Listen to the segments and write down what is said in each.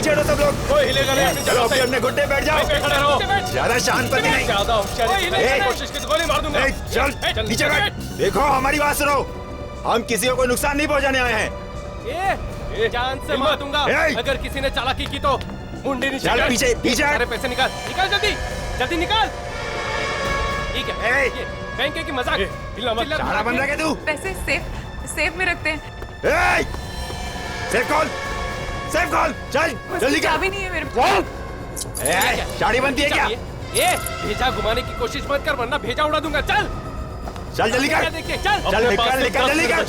पीछे हटो सब लोग। कोई हिलेगा नहीं। चलो अपने अपने घुटने बैठ जाओ। खड़े रहो। ज्यादा शांत नहीं। ज्यादा होशियारी की कोशिश की तो गोली मार दूंगा। चल नीचे बैठ। देखो हमारी बात सुनो, हम किसी को कोई नुकसान नहीं पहुंचाने आए हैं। जान से मार दूंगा अगर किसी ने चालाकी की तो। मुंडी नीचे। चल पीछे पीछे। सारे पैसे निकाल निकाल, जल्दी जल्दी निकाल। ठीक है बैंक की मजाक। चारा बन रहा है तू। पैसे सेफ में रखते हैं। सेफ कॉल चल जल्दी कर। चाबी नहीं है मेरे पास। चाबी बनती है क्या? भेजा घुमाने की कोशिश मत कर वरना भेजा उड़ा दूंगा। चल जल्दी कर। चल निकाल जल्दी कर।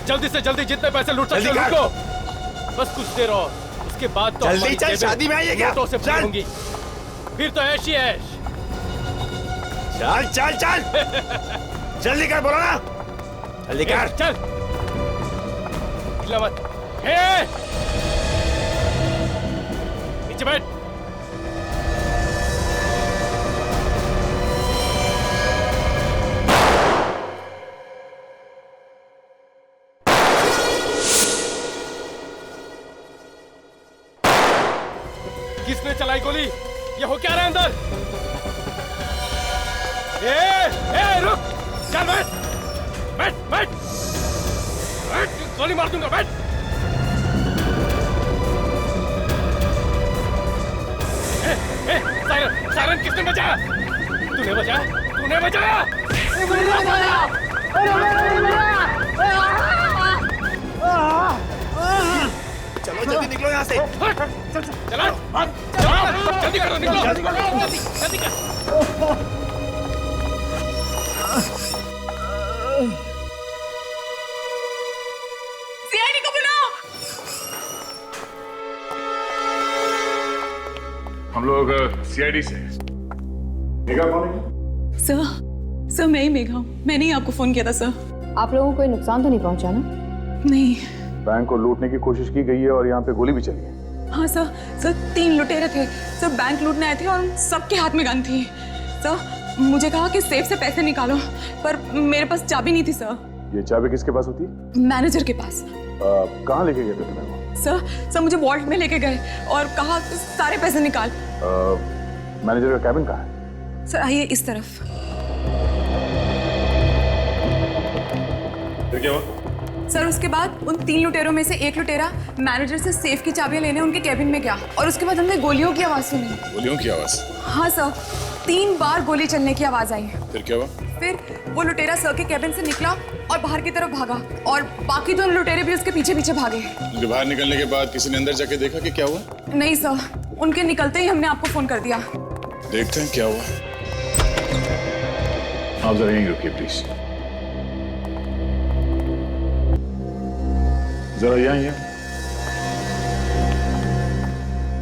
जल्दी से जल्दी जितने पैसे लूट सकते हो लूट लो। बस कुछ देर और उसके बाद तो जल्दी चल, शादी में आइए क्या? चल फिर तो ऐश ही ऐश। चल जल्दी कर, बोलो ना जल्दी कर। चल हिला मत। नीचे बैठ। किसने चलाई गोली? ये हो क्या रहा है अंदर? रुक। चल बैठ। गोली मार दूंगा। बैठ। सायरन किसने बजाया? तूने बजाया। चलो जल्दी निकलो यहाँ से। चलो जल्दी करो, निकलो जल्दी कर। सीआईडी को बुलाओ। हम लोग सीआईडी से। मेघा कौन है? सर मैं ही मेघा हूँ। मैंने ही आपको फोन किया था सर। आप लोगों को कोई नुकसान तो नहीं पहुंचा ना? नहीं। बैंक को लूटने की कोशिश की गई है और यहाँ पे गोली भी चली है। हाँ सर 3 लुटेरे थे सर, बैंक लूटने आए थे और सबके हाथ में गन थी सर। मुझे कहा कि सेफ से पैसे निकालो पर मेरे पास चाबी नहीं थी सर। ये चाबी किसके पास होती है? मैनेजर के पास। कहाँ लेके गए थे तुम्हें? सर मुझे वॉल्ट में लेके गए और कहा सारे पैसे निकाल। मैनेजर का कैबिन कहाँ है? सर आइए इस तरफ। फिर क्या हुआ? सर उसके बाद उन 3 लुटेरों में से एक लुटेरा मैनेजर से सेफ की चाबियां लेने उनके कैबिन में गया और उसके बाद हमने गोलियों की आवाज सुनी। गोलियों की आवाज? हाँ सर 3 बार गोली चलने की आवाज आई। फिर क्या हुआ? फिर वो लुटेरा सर के कैबिन से निकला और बाहर की तरफ भागा और बाकी 2 लुटेरे भी उसके पीछे पीछे भागे। उनके बाहर निकलने के बाद किसी ने अंदर जाके देखा कि क्या हुआ? नहीं सर, उनके निकलते ही हमने आपको फोन कर दिया। देखते हैं क्या हुआ। आप जरा यहीं रुकिए प्लीज। जरा यहाँ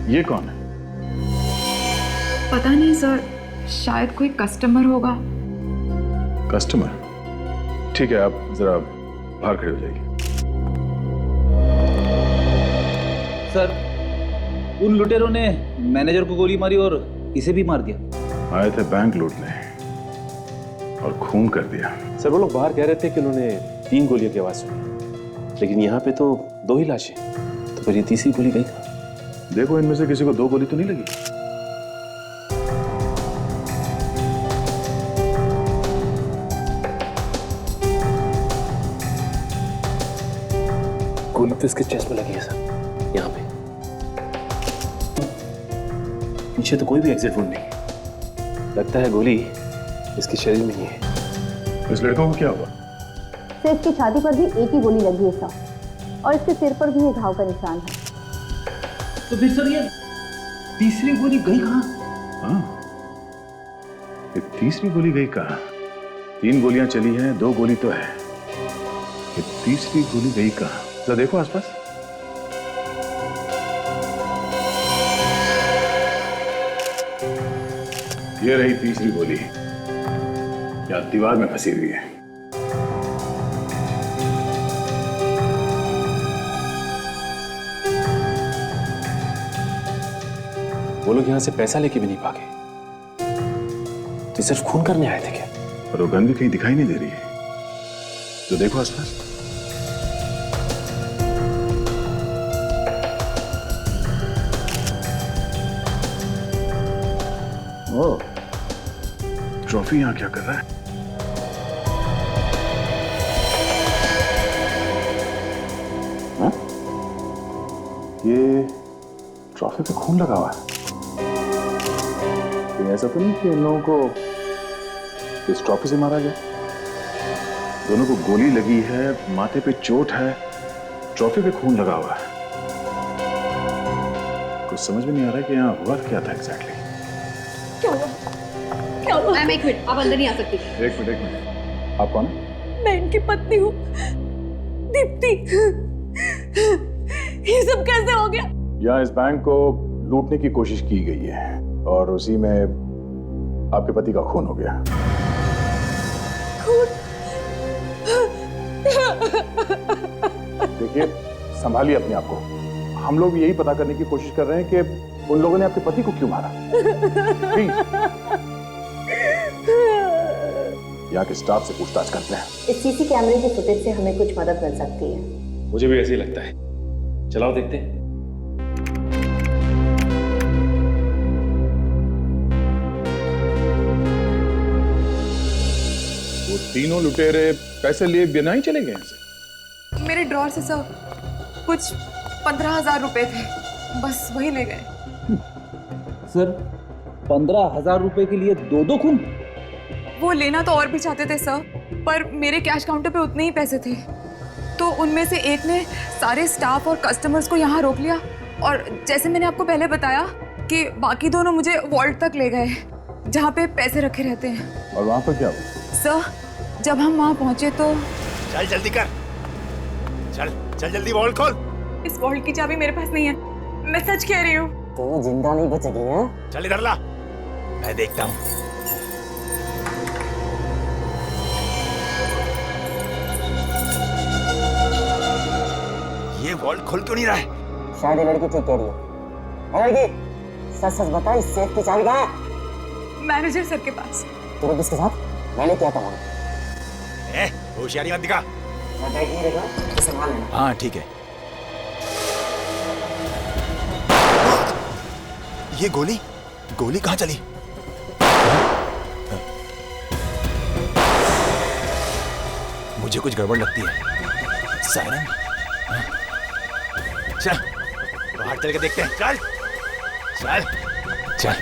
ये कौन है? पता नहीं सर, शायद कोई कस्टमर होगा। कस्टमर? ठीक है, आप जरा बाहर खड़े हो जाइए। सर उन लुटेरों ने मैनेजर को गोली मारी और इसे भी मार दिया। आए थे बैंक लूटने और खून कर दिया। सर वो लोग बाहर कह रहे थे कि उन्होंने 3 गोलियों की आवाज सुनी, लेकिन यहाँ पे तो 2 ही लाशें, तो फिर ये तीसरी गोली गई कहाँ? देखो इनमें से किसी को 2 गोली तो नहीं लगी। गोली तो इसके चेस्ट में लगी है सर, यहाँ पे। पीछे तो कोई भी एग्जिट वुंड नहीं, लगता है गोली इसके शरीर में ही है। इस लड़कों को क्या हुआ? सिर की छाती पर भी एक ही गोली लगी है सर, और इसके सिर पर भी ये घाव का निशान है। तो फिर सर ये तीसरी गोली गई कहाँ? हाँ, ये तीसरी गोली गई कहाँ? 3 गोलियां चली हैं, 2 गोली तो है, ये तीसरी गोली गई कहाँ? तो देखो आसपास। ये रही तीसरी गोली, या दीवार में फंसी हुई है। वो लोग यहाँ से पैसा लेके भी नहीं भागे, तो सिर्फ खून करने आए थे क्या? और वो गन भी कहीं दिखाई नहीं दे रही है, तो देखो आसपास। ओह, ट्रॉफी यहाँ क्या कर रहा है? हाँ? ये ट्रॉफी पे खून लगा हुआ है। ये ऐसा तो नहीं कि इन लोगों को इस ट्रॉफी से मारा गया? दोनों को गोली लगी है, माथे पे चोट है, ट्रॉफी पे खून लगा हुआ है। कुछ समझ में नहीं आ रहा है कि यहाँ हुआ क्या था एग्जैक्टली। क्या हुआ? क्या हुआ? मैम एक मिनट, आप अंदर नहीं आ सकती। एक मिनट। आप कौन है? मैं इनकी पत्नी हूँ, दीप्ति। ये सब कैसे हो गया? यहाँ इस बैंक को लूटने की कोशिश की गई है और उसी में आपके पति का खून हो गया। देखिए, संभालिए अपने आप को। हम लोग यही पता करने की कोशिश कर रहे हैं कि उन लोगों ने आपके पति को क्यों मारा। प्लीज यहाँ के स्टाफ से पूछताछ करते हैं। इस सीसी कैमरे की फुटेज से हमें कुछ मदद मिल सकती है। मुझे भी ऐसे ही लगता है। चलाओ देखते हैं। वो तीनों लुटेरे पैसे लिए बिना ही चले गए यहाँ से? मेरे ड्रॉर से सर कुछ 15,000 रुपए थे, बस वही ले गए। सर 15,000 रुपए के लिए दो खून? वो लेना तो और भी चाहते थे सर, पर मेरे कैश काउंटर पे उतने ही पैसे थे, तो उनमें से एक ने सारे स्टाफ और कस्टमर्स को यहाँ रोक लिया और जैसे मैंने आपको पहले बताया कि बाकी दोनों मुझे वॉल्ट तक ले गए जहाँ पे पैसे रखे रहते हैं। और वहां पर क्या हुआ? सर जब हम वहाँ पहुँचे तो चल जल्दी कर, चल चल जल्दी वॉल्ट खोल। इस वॉल्ट की चाबी मेरे पास नहीं है, मैं सच कह रही हूँ। तो जिंदा नहीं बचेगी है? चल इधर ला, मैं देखता हूँ। ये वॉल्ट खुल क्यों नहीं रहा है? शायद ये लड़की ठीक कह रही है। लड़की सच सच बता, इस सेफ की चाबी कहाँ है? मैनेजर सर के पास। तेरे किसके साथ? मैंने क्या कहा? होशियारी मत दिखा। मैं बैग नहीं रखा, तो संभाल लेना। हाँ ठीक है। ये गोली गोली कहाँ चली? मुझे कुछ गड़बड़ लगती है। सायरन? चल बाहर चल के देखते हैं। चल चल चल।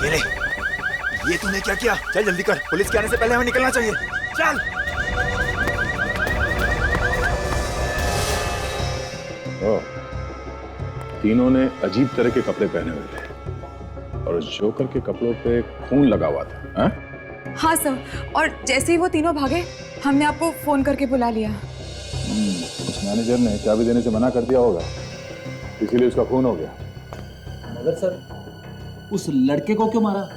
ये ले, ये तूने क्या किया? चल जल्दी कर, पुलिस के आने से पहले हमें निकलना चाहिए। चल। ओह, तीनों ने अजीब तरह के कपड़े पहने हुए थे और उस जोकर के कपड़ों पे खून लगा हुआ था। हाँ? हाँ सर, और जैसे ही वो तीनों भागे हमने आपको फोन करके बुला लिया। उस मैनेजर ने चाबी देने से मना कर दिया होगा, इसीलिए उसका खून हो गया। मगर सर उस लड़के को क्यों मारा?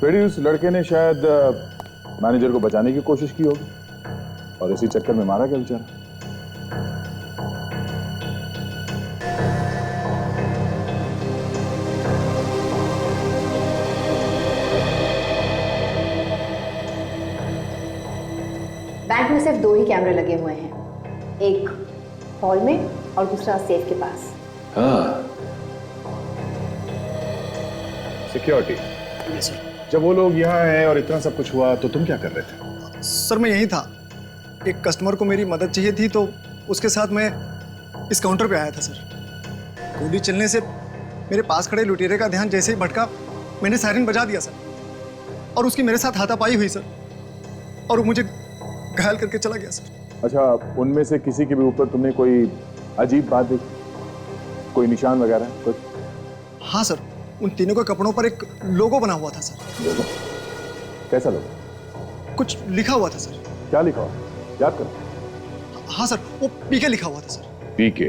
फिर उस लड़के ने शायद मैनेजर को बचाने की कोशिश की होगी और इसी चक्कर में मारा गया बेचारा। बैंक में सिर्फ 2 ही कैमरे लगे हुए हैं, एक हॉल में और दूसरा सेफ के पास। हाँ, सिक्योरिटी। जब वो लोग यहाँ आए और इतना सब कुछ हुआ तो तुम क्या कर रहे थे? सर मैं यही था, एक कस्टमर को मेरी मदद चाहिए थी तो उसके साथ मैं इस काउंटर पे आया था सर। गोली चलने से मेरे पास खड़े लुटेरे का ध्यान जैसे ही भटका, मैंने सायरन बजा दिया सर और उसकी मेरे साथ हाथापाई हुई सर और वो मुझे घायल करके चला गया सर। अच्छा, उनमें से किसी के भी ऊपर तुमने कोई अजीब बात देखी, कोई निशान वगैरह कुछ? हाँ सर, उन तीनों के कपड़ों पर एक लोगो बना हुआ था सर। लोगो? कैसा लोगो? कुछ लिखा हुआ था सर। क्या लिखा हुआ? याद करो। हाँ सर, वो पीके लिखा हुआ था सर। पीके?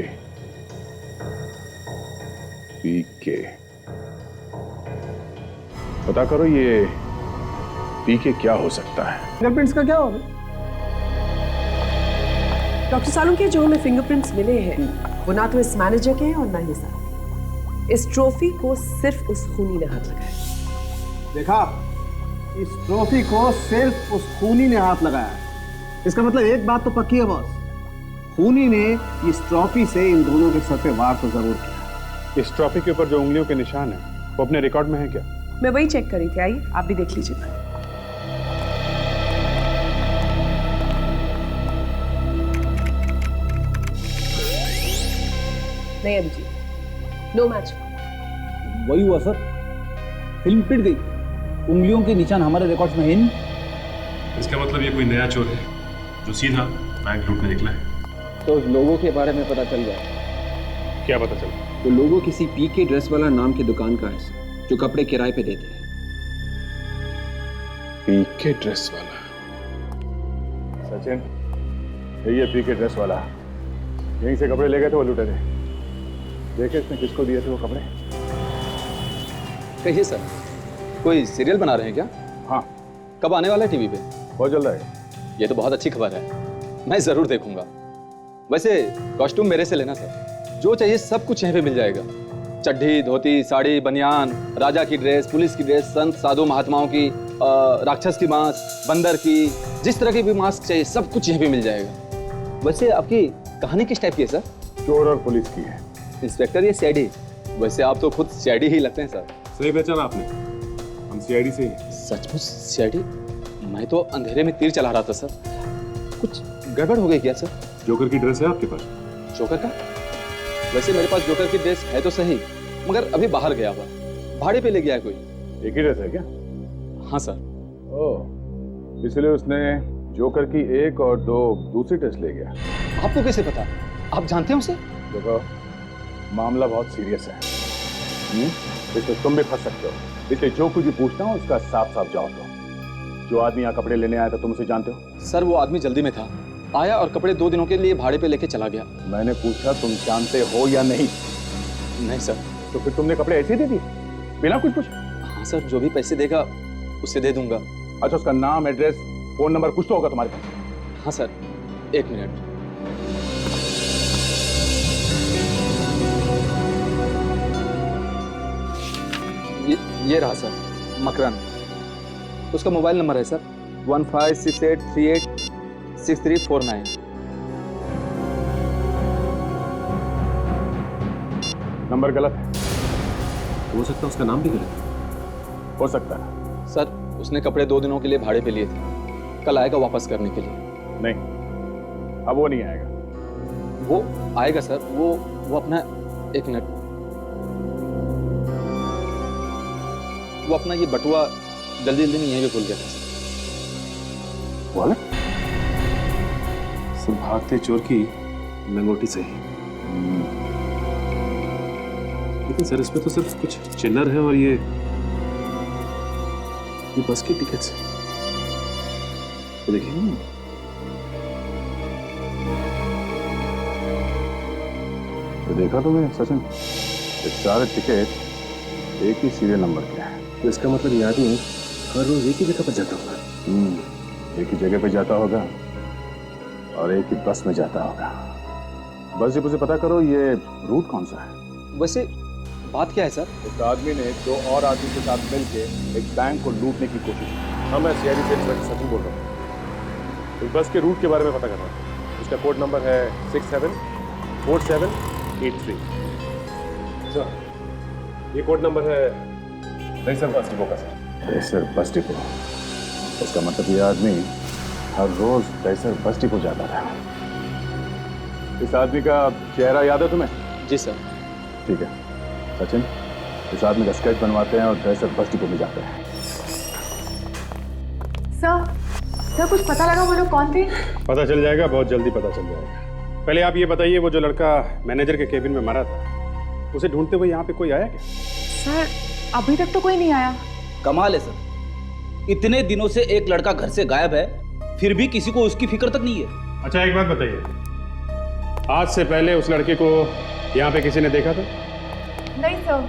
पीके पता करो, ये पीके क्या हो सकता है? फिंगरप्रिंट्स का क्या होगा? डॉक्टर सालुंके, जो हमें फिंगरप्रिंट्स मिले हैं वो ना तो इस मैनेजर के हैं और ना ही साथ। इस ट्रॉफी को सिर्फ उस खूनी ने हाथ लगाया। देखा, इस ट्रॉफी को सिर्फ उस खूनी ने हाथ लगाया। इसका मतलब एक बात तो पक्की है बॉस, खूनी ने इस ट्रॉफी से इन दोनों के सर पे वार तो जरूर किया। इस ट्रॉफी के ऊपर जो उंगलियों के निशान है वो अपने रिकॉर्ड में है क्या? मैं वही चेक करी थी, आइए आप भी देख लीजिए। नहीं अभिजीत, नो मैच। वही हुआ सर, फिल्म पिट गई, उंगलियों के निशान हमारे रिकॉर्ड्स में है नहीं। इसका मतलब ये कोई नया चोर है जो सीधा बैंक लूटने निकला है। तो उस लोगों के बारे में पता चल गया। क्या पता चला? वो लोगो किसी पीके ड्रेस वाला नाम की दुकान का है जो कपड़े किराए पे देते हैं। पीके ड्रेस वाला? सचिन, यही है पीके ड्रेस वाला। यहीं से कपड़े ले गए थे वो लुटेरे। देखे इसने किसको दिए थे वो कपड़े? कहिए सर, कोई सीरियल बना रहे हैं क्या? हाँ। कब आने वाला है टीवी पे? बहुत जल्द आएगा। ये तो बहुत अच्छी खबर है, मैं जरूर देखूंगा। वैसे कॉस्ट्यूम मेरे से लेना सर, जो चाहिए सब कुछ यहाँ पे मिल जाएगा। चड्ढी, धोती, साड़ी, बनियान, राजा की ड्रेस, पुलिस की ड्रेस, संत साधु महात्माओं की, राक्षस की मास्क, बंदर की, जिस तरह की भी मास्क चाहिए सब कुछ यहाँ पे मिल जाएगा। वैसे आपकी कहानी किस टाइप की है सर? चोर और पुलिस की है। इंस्पेक्टर या सीआईडी? वैसे आप तो खुद सीआईडी ही लगते हैं सर। सही पहचाना आपने, हम सीआईडी से ही। सचमुच सीआईडी? मैं तो अंधेरे में तीर चला रहा था सर। कुछ गड़बड़ हो गई क्या सर? जोकर की ड्रेस है आपके पास? जोकर का? वैसे मेरे पास जोकर की ड्रेस है तो सही, मगर अभी बाहर गया हुआ, भाड़े पे ले गया है कोई। एक ही ड्रेस है क्या? हाँ सर। ओह, इसलिए उसने जोकर की एक और दो दूसरी ड्रेस ले गया। आपको कैसे पता? आप जानते हैं उसे? देखो, मामला बहुत सीरियस है, इसमें तुम भी फंस सकते हो, इसलिए जो कुछ भी पूछना हो उसका साफ साफ जवाब दो। जो आदमी यहाँ कपड़े लेने आया था तुम उसे जानते हो? सर वो आदमी जल्दी में था, आया और कपड़े 2 दिनों के लिए भाड़े पे लेके चला गया। मैंने पूछा तुम जानते हो या नहीं? नहीं सर। तो फिर तुमने कपड़े ऐसे ही दे दिए बिना कुछ पूछे? हाँ सर, जो भी पैसे देगा उसे दे दूंगा। अच्छा, उसका नाम, एड्रेस, फोन नंबर कुछ तो होगा तुम्हारे पास? हाँ सर, 1 मिनट। ये रहा सर, मकरन। उसका मोबाइल नंबर है सर 1568386349। नंबर गलत है। हो सकता है उसका नाम भी गलत है। हो सकता है सर। उसने कपड़े 2 दिनों के लिए भाड़े पे लिए थे, कल आएगा वापस करने के लिए। नहीं, अब वो नहीं आएगा। वो आएगा सर, वो अपना 1 मिनट, वो अपना ये बटुआ जल्दी जल्दी में यहीं पे भूल गया था सर। सब भागते चोर की लंगोटी से ही। लेकिन सर इसमें तो सिर्फ कुछ चिल्लर है और ये बस की टिकट्स है। तो देखिए ना, तो देखा तुमने सचिन, ये सारे टिकट एक ही सीरियल नंबर के हैं। तो इसका मतलब ये आदमी हर रोज एक ही जगह पर जाता होगा। एक ही जगह पे जाता होगा और एक ही बस में जाता होगा। बस जी, मुझे पता करो ये रूट कौन सा है। वैसे बात क्या है सर? उस आदमी ने 2 और आदमी के साथ मिलकर एक बैंक को लूटने की कोशिश की। हाँ, मैं सीआईडी से इंस्पेक्टर सचिन बोल रहा हूँ। इस बस के रूट के बारे में पता कर रहा हूँ। उसका कोड नंबर है 674783। सर, ये कोड नंबर है दहीसर बस डिपो का सर। Dahisar bus depot? इसका मतलब ये आदमी हर रोज दहीसर बस डिपो जाता था। इस आदमी का चेहरा याद है तुम्हें? जी सर। ठीक है सचिन, इस आदमी का स्केच बनवाते हैं और दहीसर बस डिपो में जाते हैं। सर कुछ पता लगा वो लोग कौन थे? पता चल जाएगा, बहुत जल्दी पता चल जाएगा। पहले आप ये बताइए, वो जो लड़का मैनेजर के केबिन में मरा था, उसे ढूंढते हुए यहाँ पे कोई आया क्या? सर अभी तक तो कोई नहीं आया। कमाल है सर, इतने दिनों से एक लड़का घर से गायब है, फिर भी किसी को उसकी फिक्र तक नहीं है। अच्छा एक बात बताइए, आज से पहले उस लड़के को यहाँ पे किसी ने देखा था? नहीं सर,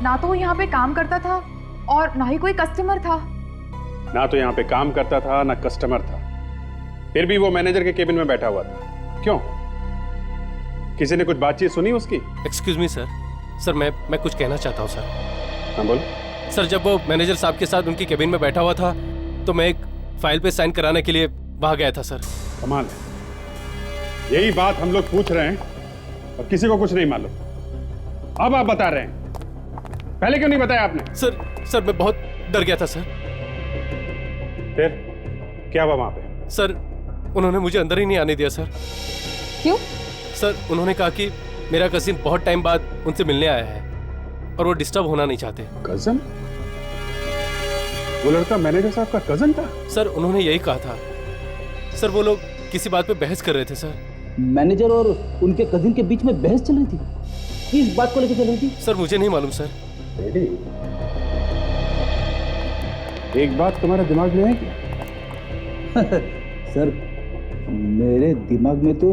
ना तो वो यहाँ पे काम करता था और ना ही कोई कस्टमर था। ना तो यहाँ पे काम करता था ना कस्टमर था, फिर भी वो मैनेजर के केबिन में बैठा हुआ था। क्यों? किसी ने कुछ बातचीत सुनी उसकी? एक्सक्यूज मी सर, मैं कुछ कहना चाहता हूँ सर। हाँ बोल। सर जब वो मैनेजर साहब के साथ उनकी केबिन में बैठा हुआ था तो मैं एक फाइल पे साइन कराने के लिए वहां गया था सर। कमाल है, यही बात हम लोग पूछ रहे हैं और किसी को कुछ नहीं मालूम। अब आप बता रहे हैं, पहले क्यों नहीं बताया आपने? सर मैं बहुत डर गया था सर। फिर क्या हुआ वहां पे? सर उन्होंने मुझे अंदर ही नहीं आने दिया सर। क्यों? सर उन्होंने कहा कि मेरा कजिन बहुत टाइम बाद उनसे मिलने आया है और वो डिस्टर्ब होना नहीं चाहते। कजन? वो लड़का मैनेजर साहब का कजन था? सर उन्होंने यही कहा था। सर वो लोग किसी बात पे बहस कर रहे थे सर। मैनेजर और उनके कजिन के बीच में बहस चल रही थी? किस बात को लेकर चल रही थी? सर मुझे नहीं मालूम सर। एक बात तुम्हारे दिमाग में है क्या? सर मेरे दिमाग में तो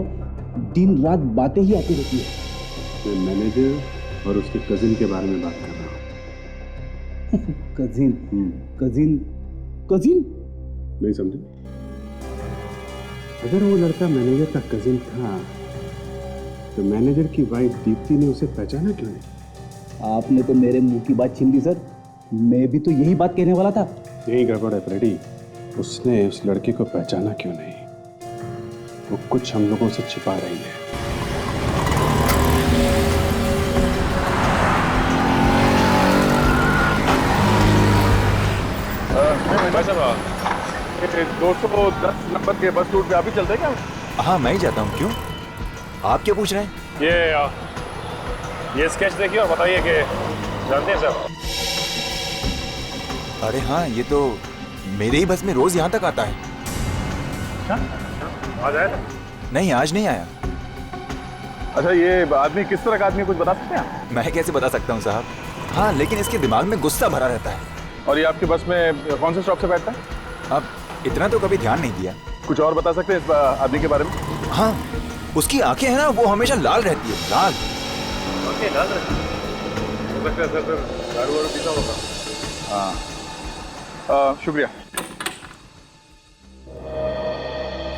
दिन रात बातें ही आती रहती है। मैं मैनेजर और उसके कजिन के बारे में बात कर रहा हूँ। कजिन कजिन कजिन नहीं समझे? अगर वो लड़का मैनेजर का कजिन था तो मैनेजर की वाइफ दीप्ति ने उसे पहचाना क्यों नहीं? आपने तो मेरे मुंह की बात छीन ली सर। मैं भी तो यही बात कहने वाला था। यही गड़बड़ है फ्रेडी। उसने उस लड़के को पहचाना क्यों नहीं? वो कुछ हम लोगों से छिपा रही है। भाई साहब 210 नंबर के बस रूट पे आप ही चलते हैं क्या? हाँ मैं ही जाता हूँ। क्यों, आप क्या पूछ रहे हैं? ये स्केच देखिए और बताइए कि जानते हैं साहब? अरे हाँ, ये तो मेरे ही बस में रोज यहाँ तक आता है। आज आया था? नहीं, आज नहीं आया। अच्छा, ये आदमी किस तरह का आदमी, कुछ बता सकते हैं? मैं कैसे बता सकता हूँ साहब। हाँ, लेकिन इसके दिमाग में गुस्सा भरा रहता है। और ये आपकी बस में कौन से स्टॉप से बैठता है? अब इतना तो कभी ध्यान नहीं दिया। कुछ और बता सकते हैं इस आदमी के बारे में? हाँ, उसकी आंखें हैं ना, वो हमेशा लाल रहती है। लाल आंखें लाल रहती है? हो सकता है सर, फिर दारू वारू पीता होगा। हाँ, शुक्रिया।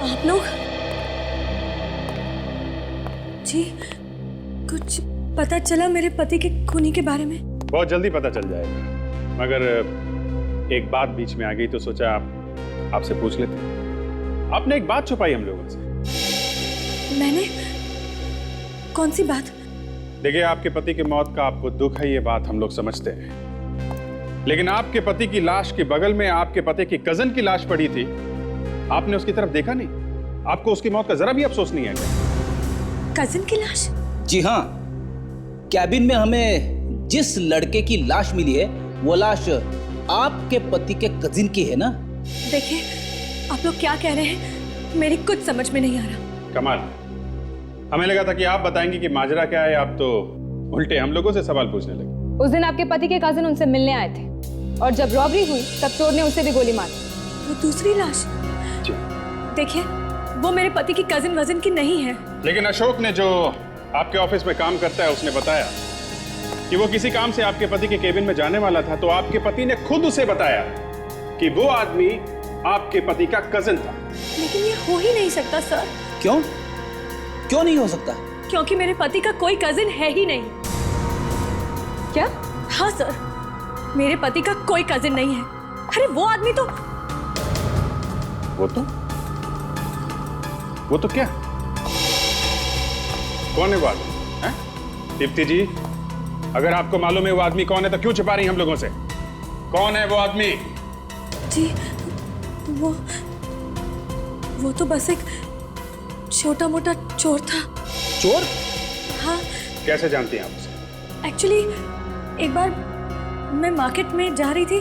आप लोग जी, कुछ पता चला मेरे पति के खूनी के बारे में? बहुत जल्दी पता चल जाएगा, मगर एक बात बीच में आ गई तो सोचा आपसे पूछ लेते हैं। आपने एक बात छुपाई हम लोगों से। मैंने? कौन सी बात? देखिए, आपके पति की मौत का आपको दुख है, ये बात हम लोग समझते हैं, लेकिन आपके पति की लाश के बगल में आपके पति की कजन की लाश पड़ी थी। आपने उसकी तरफ देखा नहीं? आपको उसकी मौत का जरा भी अफसोस नहीं है क्या? कजन की लाश? जी हाँ, कैबिन में हमें जिस लड़के की लाश मिली है वो लाश आपके पति के कजिन की है ना? देखिए, आप लोग क्या कह रहे हैं, मेरी कुछ समझ में नहीं आ रहा। कमाल, हमें लगा था कि आप बताएंगे कि माजरा क्या है, आप तो उल्टे हम लोगों से सवाल पूछने लगे। उस दिन आपके पति के कजिन उनसे मिलने आए थे और जब रॉबरी हुई तब चोर ने उसे भी गोली मारी। वो दूसरी लाश? देखिए, वो मेरे पति की कजिन वजन की नहीं है। लेकिन अशोक ने, जो आपके ऑफिस में काम करता है, उसने बताया कि वो किसी काम से आपके पति के केबिन में जाने वाला था, तो आपके पति ने खुद उसे बताया कि वो आदमी आपके पति का कजिन था। लेकिन ये हो ही नहीं सकता सर। क्यों? क्यों नहीं हो सकता? क्योंकि मेरे पति का कोई कजिन है ही नहीं। क्या? हाँ सर, मेरे पति का कोई कजिन नहीं है। अरे वो आदमी तो वो तो क्या? कौन है वो आदमी? हैं? दीप्ति जी, अगर आपको मालूम है वो आदमी कौन है तो क्यों छिपा रही हैं हम लोगों से? कौन है वो आदमी? जी, वो तो बस एक छोटा मोटा चोर था। चोर? हाँ। कैसे जानती हैं आप उसे? एक्चुअली एक बार मैं मार्केट में जा रही थी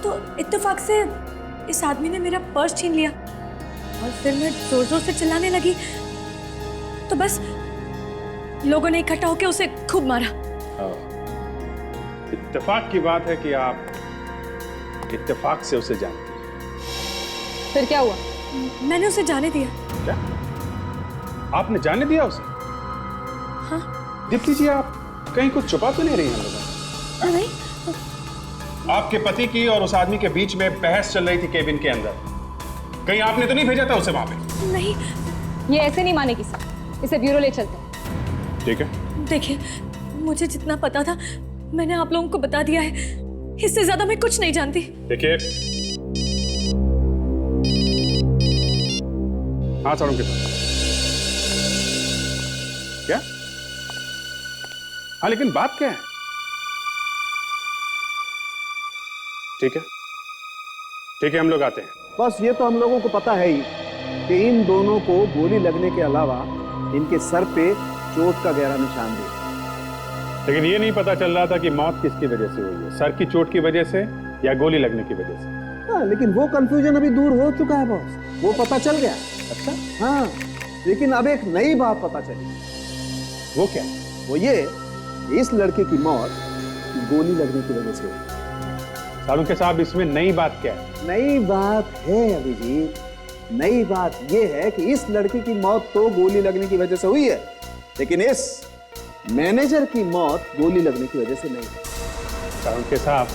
तो इत्तेफाक से इस आदमी ने मेरा पर्स छीन लिया और फिर मैं जोर जोर से चिल्लाने लगी तो बस लोगों ने इकट्ठा होकर उसे खूब मारा। इत्तेफाक की बात है कि आप इत्तेफाक से उसे जानती हैं। फिर क्या हुआ? मैंने उसे जाने दिया। क्या? आपने जाने दिया उसे? हाँ। दीप्ति जी, आप कहीं कुछ छुपा तो नहीं रही हम लोगों? नहीं। आपके पति की और उस आदमी के बीच में बहस चल रही थी केबिन के अंदर, कहीं आपने तो नहीं भेजा था उसे वहां पे? नहीं। ये ऐसे नहीं मानेगी सर, इसे ब्यूरो ले चलते हैं। ठीक है। देखिए, मुझे जितना पता था मैंने आप लोगों को बता दिया है, इससे ज्यादा मैं कुछ नहीं जानती। देखिए, हाँ साड़ू के पास क्या? हाँ, लेकिन बात क्या है? ठीक है, ठीक है, हम लोग आते हैं। बस ये तो हम लोगों को पता है ही कि इन दोनों को गोली लगने के अलावा इनके सर पे चोट का गहरा निशान भी है। लेकिन ये नहीं पता चल रहा था कि मौत किसकी वजह से हुई है, सर की चोट की वजह से या गोली लगने की वजह से। हाँ, लेकिन वो कंफ्यूजन अभी दूर हो चुका है बॉस, वो पता चल गया। अच्छा, हाँ, लेकिन अब एक नई बात पता चली। वो क्या? वो ये, इस लड़के की मौत गोली लगने की वजह से हुई। सालुंके साहब, इसमें नई बात क्या है? नई बात है अभिजीत, नई बात यह है कि इस लड़के की मौत तो गोली लगने की वजह से हुई है, लेकिन इस मैनेजर की मौत गोली लगने की वजह से नहीं। सालुंके साहब,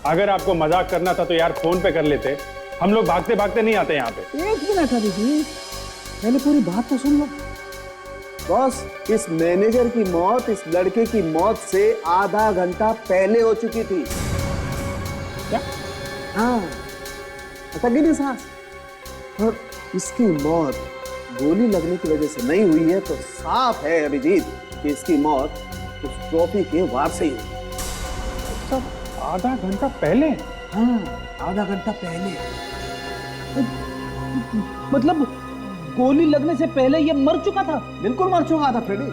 अगर आपको मजाक करना था तो यार फोन पे कर लेते, हम लोग भागते भागते नहीं आते यहाँ पे। एक मिनट अभिजीत, पहले पूरी बात तो सुन लो। बॉस, इस मैनेजर की मौत इस लड़के की मौत से आधा घंटा पहले हो चुकी थी। क्या? हाँ, गिनी सांस। और इसकी मौत गोली लगने की वजह से नहीं हुई है तो साफ है अभिजीत कि इसकी मौत उस ट्रॉफी के वार से ही हुई। सब आधा घंटा पहले? हाँ, आधा घंटा पहले। मतलब गोली लगने से पहले ये मर चुका था? बिल्कुल मर चुका था फ्रेडी।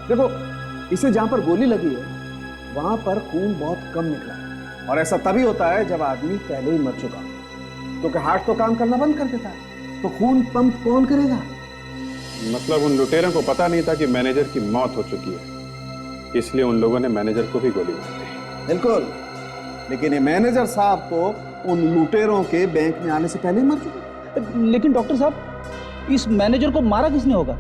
देखो, इसे जहां पर गोली लगी है वहां पर खून बहुत कम निकला है, और ऐसा तभी होता है जब आदमी पहले ही मर चुका, क्योंकि हार्ट तो काम करना बंद कर देता है, तो खून पंप कौन करेगा? मतलब उन लुटेरों को पता नहीं था कि मैनेजर की मौत हो चुकी है, इसलिए उन लोगों ने मैनेजर को भी गोली मार दी। बिल्कुल, लेकिन ये मैनेजर साहब तो उन लुटेरों के बैंक में आने से पहले ही मर चुके। लेकिन डॉक्टर साहब, इस मैनेजर को मारा किसने होगा?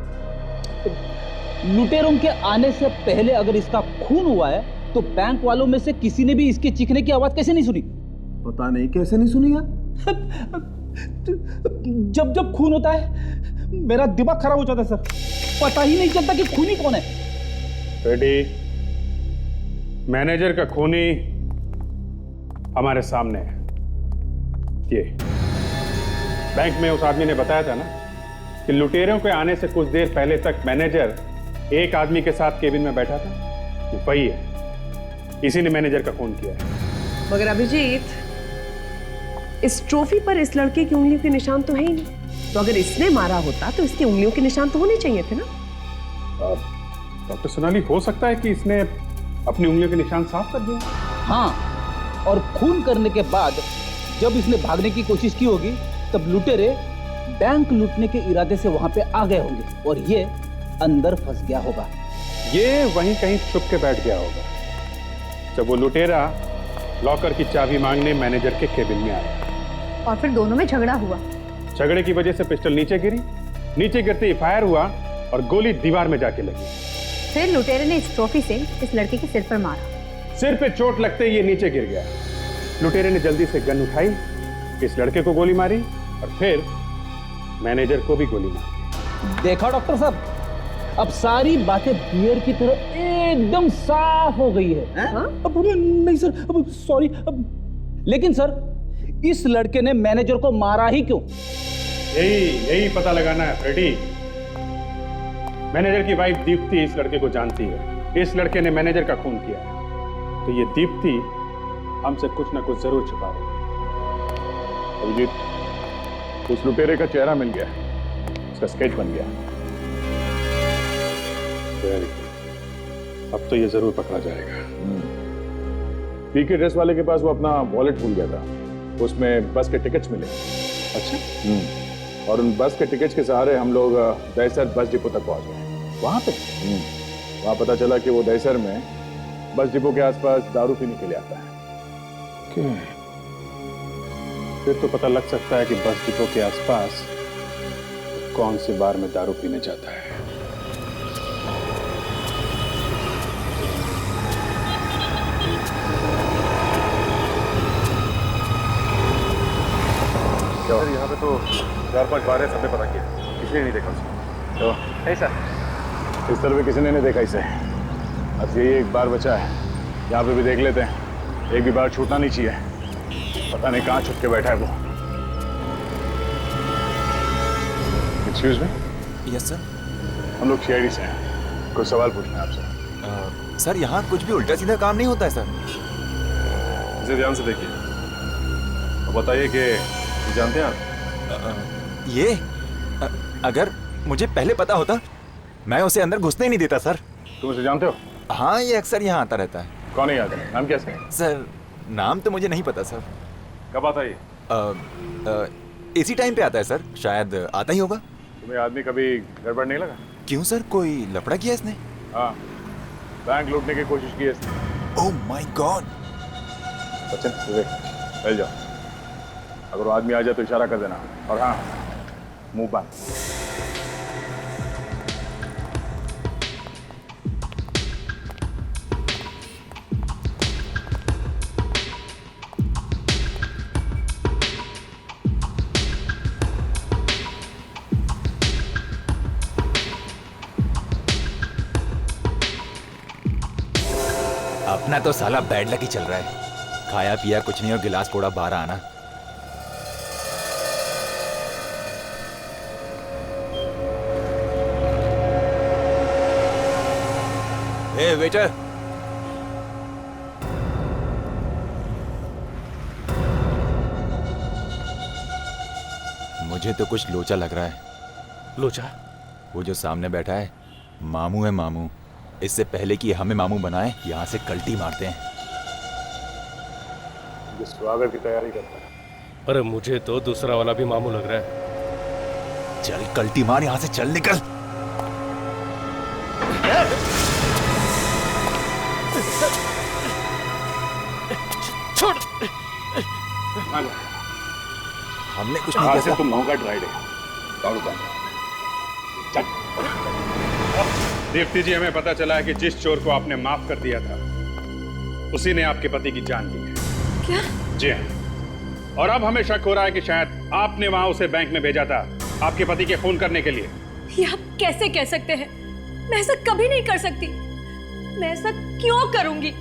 लुटेरों के आने से पहले अगर इसका खून हुआ है तो बैंक वालों में से किसी ने भी इसके चीखने की आवाज कैसे नहीं सुनी? पता नहीं कैसे नहीं सुनी यार। जब जब खून होता है मेरा दिमाग खराब हो जाता है सर, पता ही नहीं चलता कि खूनी कौन है। फ्रेडी, मैनेजर का खूनी हमारे सामने है। ये बैंक में उस आदमी ने बताया था ना कि लुटेरों के आने से कुछ देर पहले तक मैनेजर एक आदमी के साथ केबिन में बैठा था, ये वही है, इसी ने मैनेजर का खून किया है। मगर अभिजीत, इस ट्रॉफी पर इस लड़के की उंगलियों के निशान तो है ही नहीं, तो अगर इसने मारा होता तो इसकी उंगलियों के निशान तो होने चाहिए थे ना? डॉक्टर सोनाली, हो सकता है कि इसने अपनी उंगलियों के निशान साफ कर दिए। हाँ, और खून करने के बाद जब इसने भागने की कोशिश की होगी तब लुटेरे बैंक लूटने के इरादे से वहां पे आ गए होंगे और ये अंदर फंस गया होगा। ये वहीं कहीं छुप के बैठ गया होगा जब वो लुटेरा लॉकर की चाबी मांगने मैनेजर के केबिन में आया, और फिर दोनों में झगड़ा हुआ। झगड़े की वजह से पिस्टल नीचे गिरी, नीचे गिरते ही फायर हुआ और गोली दीवार में जाके लगी। फिर लुटेरे ने इस ट्रॉफी से इस लड़के के सिर पर मारा। सिर पे चोट लगते ही ये नीचे गिर गया। लुटेरे ने जल्दी से गन उठाई, इस लड़के को गोली मारी और फिर मैनेजर को भी गोली मारी। देखा डॉक्टर साहब, अब सारी बातें बियर की तरह एकदम साफ हो गई है। अब नहीं सर, अब सॉरी। लेकिन सर, इस लड़के ने मैनेजर को मारा ही क्यों? यही पता लगाना है फ्रेडी। मैनेजर की वाइफ दीप्ति इस लड़के को जानती है, इस लड़के ने मैनेजर का खून किया है, तो ये दीप्ति हमसे कुछ ना कुछ जरूर छुपा रही है। अभिजीत, उस लुटेरे का चेहरा मिल गया, उसका स्केच बन गया। वेरी गुड, अब तो ये जरूर पकड़ा जाएगा। पीके ड्रेस वाले के पास वो अपना वॉलेट भूल गया था, उसमें बस के टिकट्स मिले। अच्छा। और उन बस के टिकट्स के सहारे हम लोग दहसर बस डिपो तक पहुंच गए। वहां पे वहां पता चला कि वो दहसर में बस डिपो के आसपास दारू पीने के लिए आता है। फिर तो पता लग सकता है कि बस डिपो के आसपास कौन से बार में दारू पीने जाता है। सर, यहाँ पे तो 4-5 बार है, सबने पता किया, किसी ने नहीं देखा उसे। तो ऐसा इस तरह भी किसी ने नहीं देखा इसे। अब यही एक बार बचा है, यहाँ पे भी देख लेते हैं, एक भी बार छूटना नहीं चाहिए। पता नहीं कहाँ छुप के बैठा है वो। Excuse me. Yes sir. हम लोग सीआईडी से हैं, कुछ सवाल पूछना है आपसे। सर यहाँ कुछ भी उल्टा सीधा काम नहीं होता है सर। इसे ध्यान से देखिए और बताइए कि ये जानते हैं आप? ये अगर मुझे पहले पता होता मैं उसे अंदर घुसने ही नहीं देता सर। तुम इसे जानते हो? हाँ, ये अक्सर यहाँ आता रहता है। कौन है याद है? नाम कैसे है? सर नाम तो मुझे नहीं पता सर। कब आता है? इसी टाइम पे आता है सर, शायद आता ही होगा। तुम्हें आदमी कभी गड़बड़ नहीं लगा? क्यों सर, कोई लफड़ा किया इसने? हाँ, बैंक लूटने की कोशिश की है इसने। Oh my God. Sachin, Vivek, चल जाओ। अगर वो आदमी आ जाए तो इशारा कर देना। और हाँ, मुंह बंद। अपना तो साला बैड लक ही चल रहा है। खाया पिया कुछ नहीं और गिलास कोड़ा बाहर आना। ए वेटर, मुझे तो कुछ लोचा लग रहा है। लोचा? वो जो सामने बैठा है मामू है मामू। इससे पहले कि हमें मामू बनाए यहाँ से कल्टी मारते हैं। ये स्वागत की तैयारी करता है। अरे मुझे तो दूसरा वाला भी मामू लग रहा है। चल कल्टी मार, यहाँ से चल निकल। छोड़। हमने कुछ नहीं किया। तुम नौका ड्राइड है। चल। दीप्ति जी, हमें पता चला है कि जिस चोर को आपने माफ कर दिया था उसी ने आपके पति की जान ली है। क्या? जी हाँ। और अब हमें शक हो रहा है कि शायद आपने वहां उसे बैंक में भेजा था आपके पति के खून करने के लिए। ये आप कैसे कह सकते हैं? मैं ऐसा कभी नहीं कर सकती। मैं ऐसा क्यों करूंगी?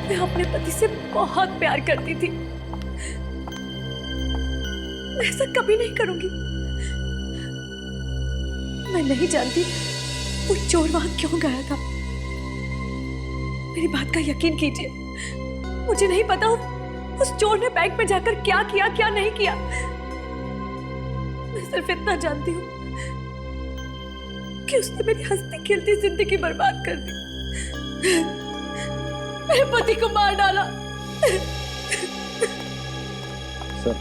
मैं अपने पति से बहुत प्यार करती थी। मैं ऐसा कभी नहीं करूंगी। मैं नहीं जानती वो चोर वहां क्यों गया था। मेरी बात का यकीन कीजिए, मुझे नहीं पता उस चोर ने बैंक में जाकर क्या किया क्या नहीं किया। मैं सिर्फ इतना जानती हूँ कि उसने मेरी हंसती खेलती जिंदगी बर्बाद कर दी। मेरे पति को मार डाला। सर,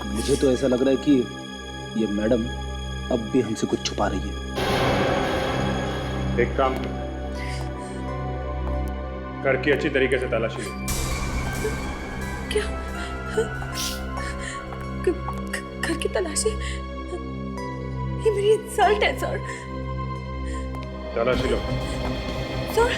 मुझे तो ऐसा लग रहा है कि ये मैडम अब भी हमसे कुछ छुपा रही है। एक काम घर की अच्छी तरीके से तलाशी लो। क्या? घर की तलाशी? ये मेरी इंसल्ट है सर। तलाशी लो। सर,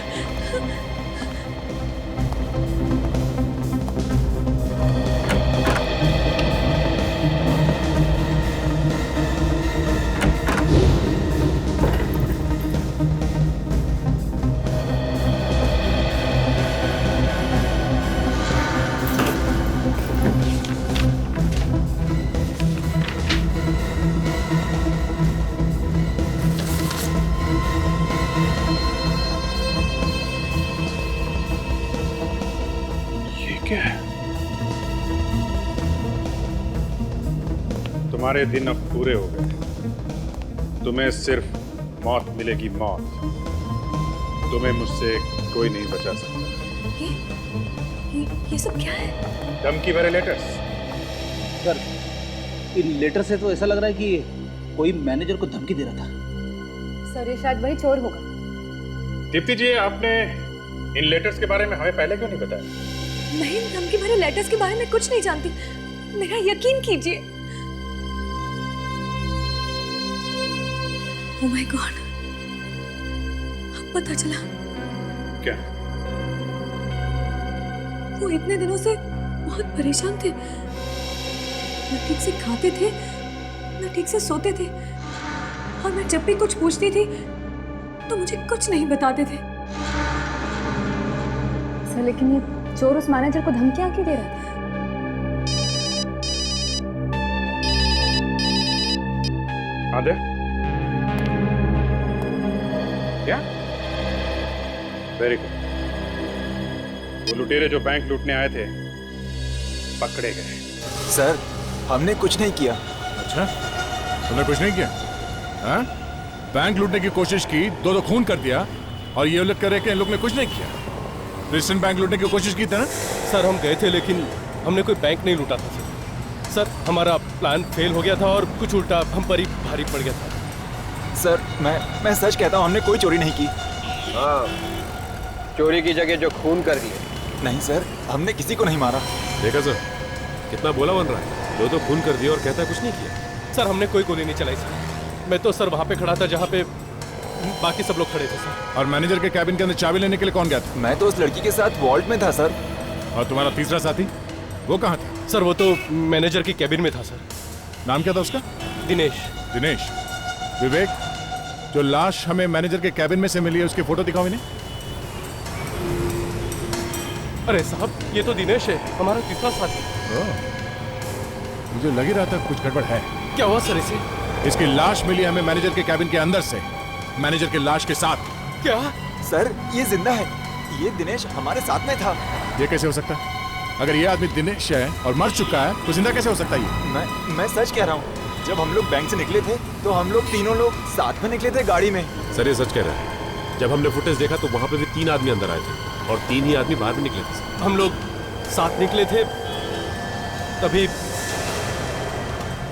क्या है? तुम्हारे दिन अब पूरे हो गए। तुम्हें सिर्फ मौत मिलेगी, मौत। तुम्हें मुझसे कोई नहीं बचा सकता। ये सब क्या है? धमकी भरे लेटर्स। सर, इन लेटर से तो ऐसा लग रहा है कि कोई मैनेजर को धमकी दे रहा था। सर, ये शायद वही चोर होगा। दीप्ति जी, आपने इन लेटर्स के बारे में हमें पहले क्यों नहीं बताया? नहीं, धमकी भरे लेटर्स के बारे में कुछ नहीं जानती। मेरा यकीन कीजिए। ओह माय गॉड, अब पता चला। क्या? वो इतने दिनों से बहुत परेशान थे। न ठीक से खाते थे, न ठीक से सोते थे, और मैं जब भी कुछ पूछती थी तो मुझे कुछ नहीं बताते थे। सर, लेकिन ये चोर उस मैनेजर को धमकियां क्यों दे रहा था? आदे, क्या? Very good. वो लुटेरे जो बैंक लूटने आए थे पकड़े गए। सर, हमने कुछ नहीं किया। अच्छा, तुमने कुछ नहीं किया? हाँ? बैंक लूटने की कोशिश की, दो खून कर दिया, और ये लोग कह रहे कि इन लोग ने कुछ नहीं किया। क्रिश्चियन बैंक लूटने की कोशिश की थी ना? सर हम गए थे लेकिन हमने कोई बैंक नहीं लूटा था सर। हमारा प्लान फेल हो गया था और कुछ उल्टा हम पर ही भारी पड़ गया था। सर मैं सच कहता हूँ, हमने कोई चोरी नहीं की। चोरी की जगह जो खून कर दिए। नहीं सर, हमने किसी को नहीं मारा। देखा सर, कितना बोला बन रहा है। दो खून कर दिया और कहता है कुछ नहीं किया। सर हमने कोई गोली नहीं चलाई सर। मैं तो सर वहाँ पे खड़ा था जहाँ पे बाकी सब लोग खड़े थे सर। और मैनेजर के कैबिन के अंदर चाबी लेने के लिए कौन गया था? मैं तो उस लड़की के साथ वॉल्ट में था सर। और तुम्हारा तीसरा साथी वो कहाँ था? सर वो तो मैनेजर के कैबिन में था सर। नाम क्या था उसका? दिनेश। दिनेश। विवेक, जो लाश हमें मैनेजर के कैबिन में से मिली है उसकी फोटो दिखाओ इन्हें। अरे साहब, ये तो दिनेश है, हमारा तीसरा साथी। मुझे लग ही रहा था कुछ गड़बड़ है। क्या हुआ सर इसे? इसकी लाश मिली हमें मैनेजर के कैबिन के अंदर से, मैनेजर के लाश के साथ। क्या? सर ये जिंदा है। ये दिनेश हमारे साथ में था। ये कैसे हो सकता है? अगर ये आदमी दिनेश है और मर चुका है तो जिंदा कैसे हो सकता है ये? मैं सच कह रहा हूँ। जब हम लोग बैंक से निकले थे तो हम लोग तीनों लोग साथ में निकले थे गाड़ी में। सर ये सच कह रहा है। जब हमने फुटेज देखा तो वहाँ पे भी 3 आदमी अंदर आए थे और 3 ही आदमी बाहर भी निकले थे। हम लोग साथ निकले थे तभी।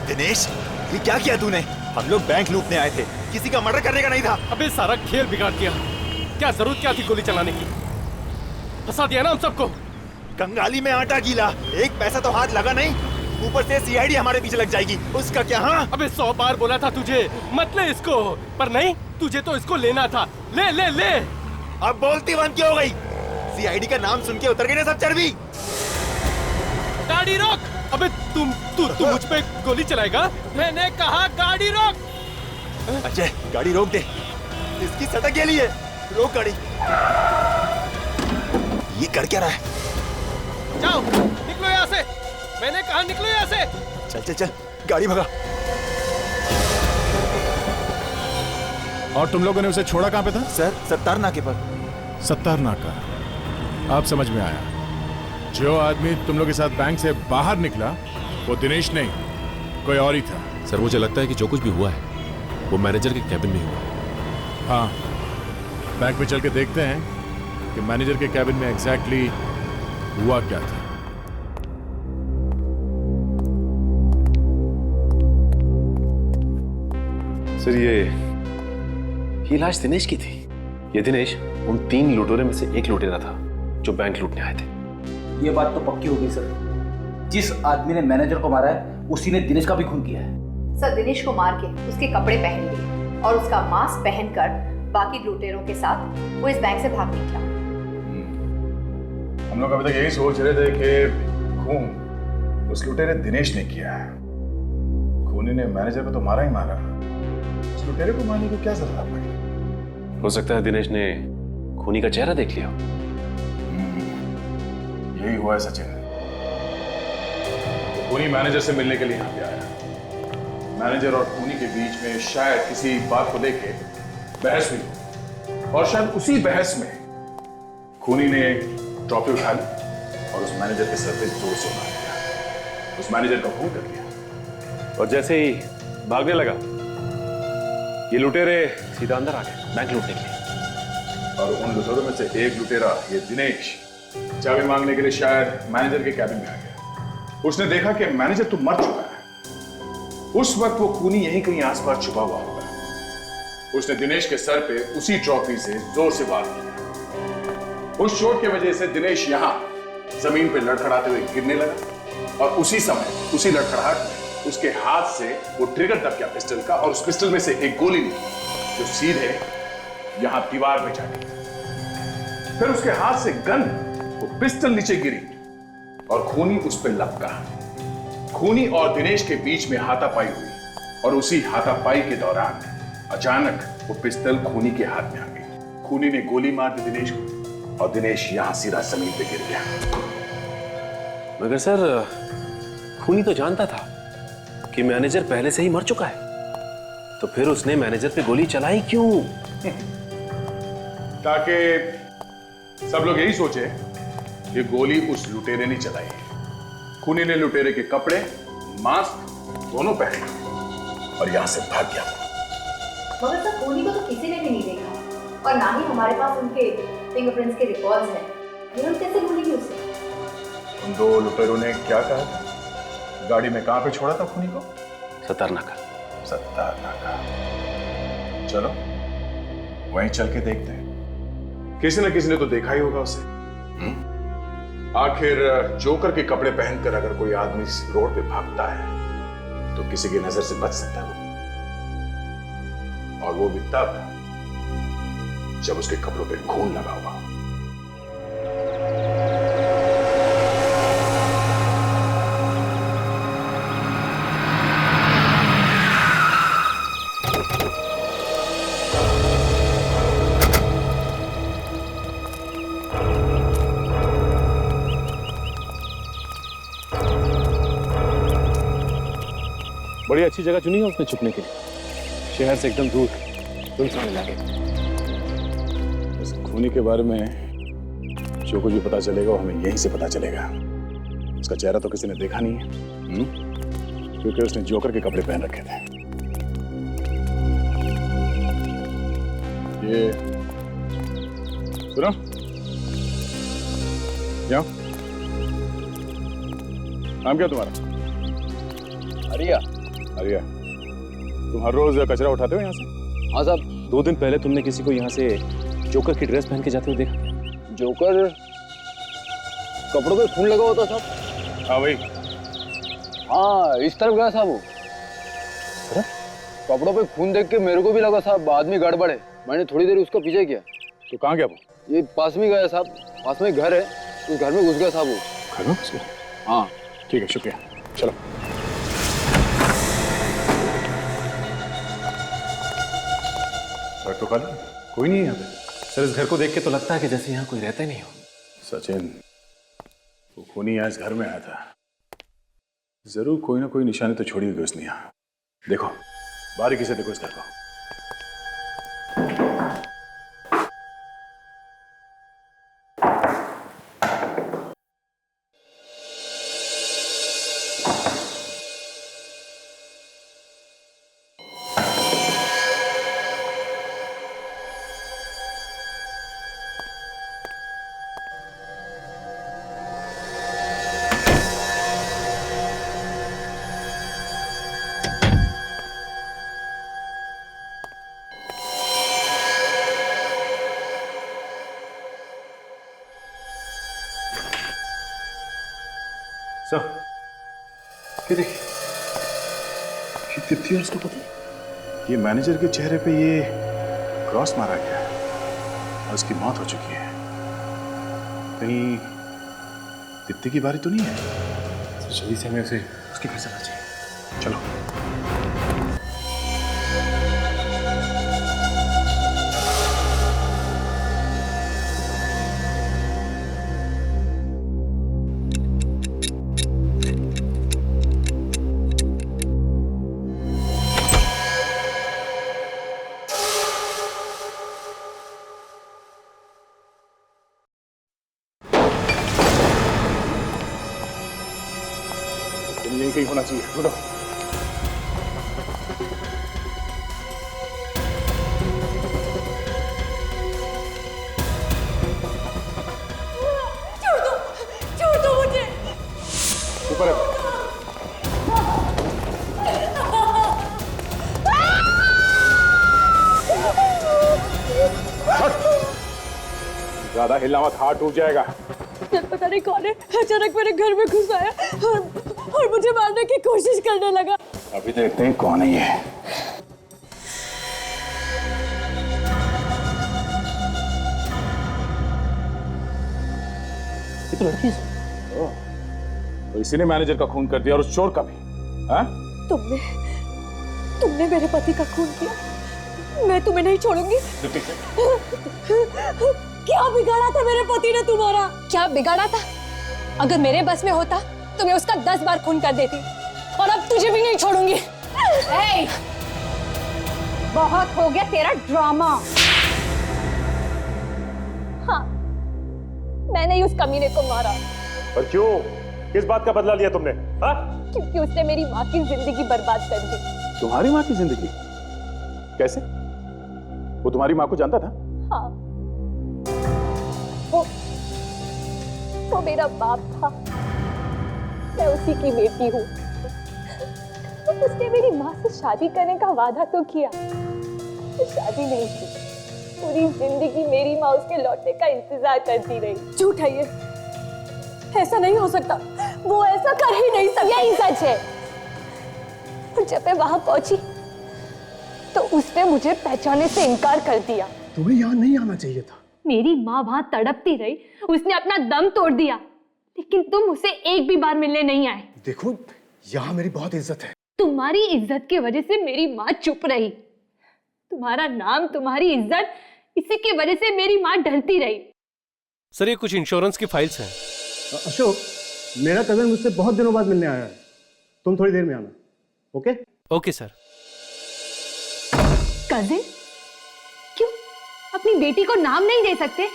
दिनेश, ये क्या किया तूने? हम लोग बैंक लूटने आए थे, किसी का मर्डर करने का नहीं था। अबे सारा खेल बिगाड़ दिया। क्या जरूरत क्या थी गोली चलाने की? फंसा दिया ना हम सबको। कंगाली में आटा गीला, एक पैसा तो हाथ लगा नहीं, ऊपर से सीआईडी हमारे पीछे लग जाएगी। उसका क्या? हाँ अबे 100 बार बोला था तुझे मत ले इसको, पर नहीं, तुझे तो इसको लेना था। ले ले ले। अब बोलती बंद क्यों हो गई? सीआईडी का नाम सुन के उतर गई ना सब चर्बी। गाड़ी रोक। अबे तू मुझ पे गोली चलाएगा? मैंने कहा गाड़ी रोक। अजय गाड़ी रोक दे, इसकी सटक गेली है। रोक गाड़ी। ये कर क्या रहा है? जाओ निकलो यहाँ से। मैंने कहा निकलो यहाँ से। चल चल चल, गाड़ी भगा। और तुम लोगों ने उसे छोड़ा कहाँ पे था? सर सत्तार नाके पर। सत्तार नाका। अब समझ में आया। जो आदमी तुम लोग के साथ बैंक से बाहर निकला वो दिनेश नहीं, कोई और ही था। सर मुझे लगता है कि जो कुछ भी हुआ है वो मैनेजर के कैबिन में हुआ। हाँ, बैंक में चल के देखते हैं कि मैनेजर के कैबिन में एग्जैक्टली हुआ क्या था। सर ये लाश दिनेश की थी। ये दिनेश उन 3 लुटेरों में से एक लुटेरा था जो बैंक लूटने आए थे। ये बात तो पक्की हो गई सर। जिस आदमी ने मैनेजर को मारा है उसी ने दिनेश का भी खून किया है। सर दिनेश को मार के उसके कपड़े पहन लिए और उसका मास्क पहनकर बाकी लुटेरों के साथ वो इस बैंक से भाग निकला। हम लोग अभी तक यही सोच रहे थे कि खून उस लुटेरे दिनेश ने किया है। खूनी ने मैनेजर को तो मारा ही मारा, उस लुटेरे को मारने की क्या जरूरत पड़ी? हो सकता है दिनेश ने खूनी का चेहरा देख लिया। यही हुआ है सचिन। खूनी मैनेजर से मिलने के लिए यहाँ पे आया। मैनेजर और खूनी के बीच में शायद किसी बात को लेके बहस हुई और शायद उसी बहस में खूनी ने ट्रॉफी उठा ली और उस मैनेजर के सर पे जोर से मार दिया। उस मैनेजर का खून कर दिया और जैसे ही भागने लगा ये लुटेरे सीधा अंदर आ गए बैंक लूटने के लिए। और उन लुटेरों में से एक लुटेरा ये दिनेश चाबी मांगने के लिए शायद मैनेजर के कैबिन में आ गया। उसने देखा कि मैनेजर तो मर चुका है। उस वक्त वो खूनी यहीं कहीं आसपास छुपा हुआ होगा। उसने दिनेश के सर पे उसी ट्रॉफी से जोर से वार किया। उस चोट की वजह से दिनेश यहां जमीन पे लड़खड़ाते हुए गिरने लगा और उसी समय उसी लड़खड़ाहट में उसके हाथ से वो ट्रिगर दब गया पिस्टल का और उस पिस्टल में से एक गोली निकली जो सीधे यहां दीवार में जा गिरी। फिर उसके हाथ से गन वो पिस्टल नीचे गिरी और खूनी उस पर लपका। खूनी और दिनेश के बीच में हाथापाई हुई और उसी हाथापाई के दौरान अचानक वो पिस्टल खूनी के हाथ में आ गई। खूनी ने गोली मार दी दिनेश को और दिनेश यहां सीधा जमीन पे गिर गया। मगर सर खूनी तो जानता था कि मैनेजर पहले से ही मर चुका है, तो फिर उसने मैनेजर पे गोली चलाई क्यों? ताकि सब लोग यही सोचे कि गोली उस लुटेरे ने चलाई है। खूनी ने लुटेरे के कपड़े, मास्क दोनों पहने और यहां से भाग गया। मगर सर खूनी को तो किसी ने भी नहीं देखा और ना ही हमारे पास उनके फिंगरप्रिंट्स के रिकॉर्ड्स हैं। हम कैसे भूलेंगे उसे? उन दो लुटेरों ने क्या कहा था? गाड़ी में कहां पे छोड़ा था खूनी को? सत्तारनाका। सत्तारनाका। चलो वहीं चल के देखते हैं। किसी न किसी ने तो देखा ही होगा उसे। आखिर जोकर के कपड़े पहनकर अगर कोई आदमी इस रोड पे भागता है तो किसी की नजर से बच सकता है वो, और वो भी तब जब उसके कपड़ों पे खून लगा हुआ। बड़ी अच्छी जगह चुनी है उसने छुपने के लिए, शहर से एकदम दूर, सुनसान इलाके। इस खूनी के बारे में जो कुछ भी पता चलेगा वो हमें यहीं से पता चलेगा। उसका चेहरा तो किसी ने देखा नहीं है, क्योंकि उसने जोकर के कपड़े पहन रखे थे। ये सुनो, जाओ। नाम क्या तुम्हारा? अरिया। अरिया, तुम हर रोज कचरा उठाते हो यहाँ से? हाँ साहब। 2 दिन पहले तुमने किसी को यहाँ से जोकर की ड्रेस पहन के जाते हुए देखा? जोकर कपड़ों पे खून लगा होता साहब। हाँ भाई। हाँ इस तरफ गया साहब वो। कपड़ों पे खून देख के मेरे को भी लगा साहब आदमी गड़बड़ है। मैंने थोड़ी देर उसका पीछे किया। तो कहाँ गया वो? ये पास में गया साहब, पास में घर है, उस घर में घुस गया साहब वो। घर में घुस गया? हाँ ठीक है, शुक्रिया, चलो। तो खाली कोई नहीं है यहाँ पे? सर इस घर को देख के तो लगता है कि जैसे यहाँ कोई रहता ही नहीं हो। सचिन, वो खूनी यहाँ इस घर में आया था, जरूर कोई ना कोई निशानी तो छोड़ी होगी उसने यहाँ। देखो, बारीकी से देखो इस घर को। ये देखिए, ये तिथि है उसका पति। ये मैनेजर के चेहरे पे ये क्रॉस मारा गया है और उसकी मौत हो चुकी है। कहीं तिथि की बारी तो नहीं है? जल्दी से हमें उसे उसके घर जाना चाहिए। चलो। यही कहीं होना चाहिए। ढूंढो। छोड़ दो मुझे। ऊपर है। ज्यादा हिलना मत, हाथ टूट जाएगा। पता नहीं कौन है अचानक मेरे घर में घुस आया और मुझे मारने की कोशिश करने लगा। अभी देखते हैं कौन है ये। तो लड़की है। तो इसी ने मैनेजर का खून कर दिया और उस चोर का भी। हाँ? तुमने मेरे पति का खून किया, मैं तुम्हें नहीं छोड़ूंगी। क्या बिगाड़ा था मेरे पति ने तुम्हारा? क्या बिगाड़ा था? अगर मेरे बस में होता तो मैं उसका 10 बार खून कर देती, और अब तुझे भी नहीं छोड़ूंगी। बहुत हो गया तेरा ड्रामा। मैंने ही उस कमीने को मारा। पर क्यों? किस बात का बदला लिया तुमने? हाँ? क्योंकि उसने मेरी माँ की जिंदगी बर्बाद कर दी। तुम्हारी माँ की जिंदगी? कैसे? वो तुम्हारी माँ को जानता था? हाँ, वो मेरा बाप था, मैं उसी की बेटी हूँ। उसने मेरी माँ से शादी करने का वादा तो किया, तो शादी नहीं की। पूरी जिंदगी मेरी माँ उसके लौटने का इंतजार करती रही। झूठ है ये, ऐसा नहीं हो सकता, वो ऐसा कर ही नहीं सकता। यही सच है। और जब मैं वहां पहुंची तो उसने मुझे पहचानने से इनकार कर दिया। तुम्हें यहाँ नहीं आना चाहिए था। मेरी माँ वहां तड़पती रही, उसने अपना दम तोड़ दिया, लेकिन तुम उसे एक भी बार मिलने नहीं आए। देखो, यहाँ मेरी बहुत इज्जत है। तुम्हारी इज्जत की वजह से मेरी माँ चुप रही। तुम्हारा नाम, तुम्हारी इज्जत, इसी की वजह से मेरी माँ डरती रही। सर, ये कुछ इंश्योरेंस की फाइल्स हैं। अशोक, मेरा कजन मुझसे बहुत दिनों बाद मिलने आया है। तुम थोड़ी देर में आना। ओके? Okay sir. कजिन? क्यों? अपनी बेटी को नाम नहीं दे सकते?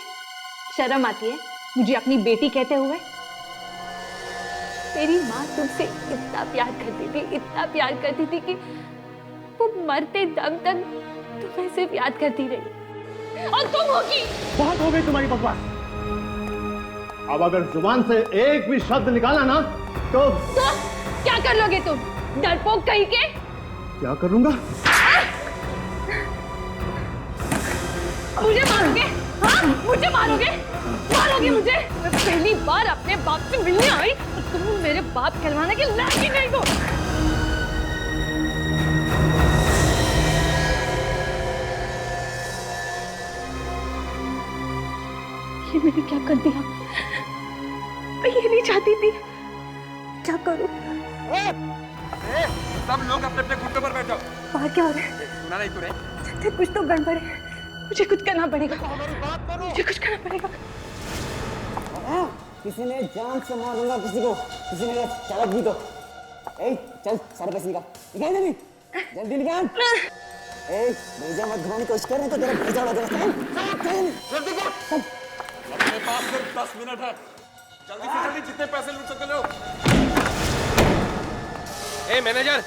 शर्म आती है मुझे अपनी बेटी कहते हुए? मेरी माँ तुमसे इतना प्यार करती थी, इतना प्यार करती थी कि वो मरते दम तक तुम्हें सिर्फ याद करती रही। और तुम होगी। बहुत हो गई तुम्हारी बकवास। अब अगर जुबान से एक भी शब्द निकाला ना तो क्या कर लोगे तुम? डरपोक कहीं के? क्या करूंगा? मुझे मारोगे? हाँ, मुझे मारोगे? मारोगे मुझे? मैं पहली बार अपने बाप से मिलने आई और तुम मेरे बाप कहलाने के लायक ही नहीं हो। ये मैंने क्या कर दिया? मैं ये नहीं चाहती थी। क्या करूं? सब लोग अपने अपने घुटनों पर बैठ जाओ। बाहर क्या हो रहा है? सुना नहीं तूने? कुछ तो गड़बड़ है। मुझे कुछ करना पड़ेगा। मुझे कुछ करना पड़ेगा। किसी ने जान से मार दूंगा किसी को, किसी ने चालक भी तो। ए, चल सारे पैसे निकाल, निकाल जल्दी, जल्दी निकाल। ए, भेजा मत घुमाने की कोशिश कर रहे तो तेरा भेजा उड़ा देगा। चल, जल्दी कर। अपने पास सिर्फ 10 मिनट है। जल्दी से जल्दी जितने पैसे लूट सकते लो। ए मैनेजर,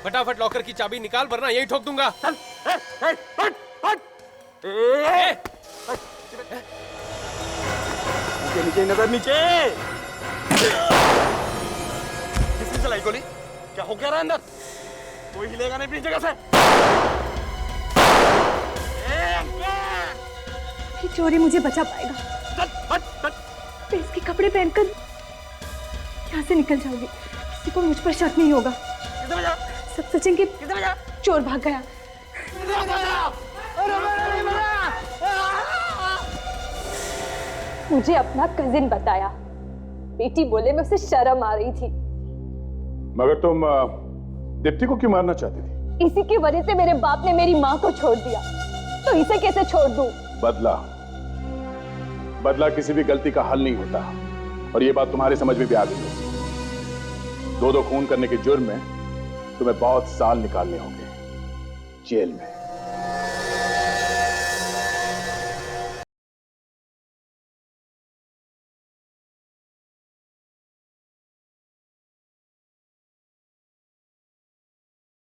फटाफट लॉकर की चाबी निकाल वरना यही ठोक दूंगा। नीचे नजर, नीचे। किसने चलाई गोली? क्या हो क्या रहा है अंदर? कोई हिलेगा नहीं अपनी जगह से। ये चोरी मुझे बचा पाएगा। मैं इसके कपड़े पहनकर यहाँ से निकल जाऊंगी। किसी को मुझ पर शक नहीं होगा। सब सोचेंगे चोर भाग गया। मुझे अपना कजिन बताया। बेटी बोले मैं उसे शर्म आ रही थी। मगर तुम दीप्ति को क्यों मारना चाहती थी? इसी की वजह से मेरे बाप ने मेरी माँ को छोड़ दिया, तो इसे कैसे छोड़ दूं? बदला किसी भी गलती का हल नहीं होता, और ये बात तुम्हारे समझ में भी आ गई होगी। दो खून करने के जुर्म में तुम्हें बहुत साल निकालने होंगे जेल में।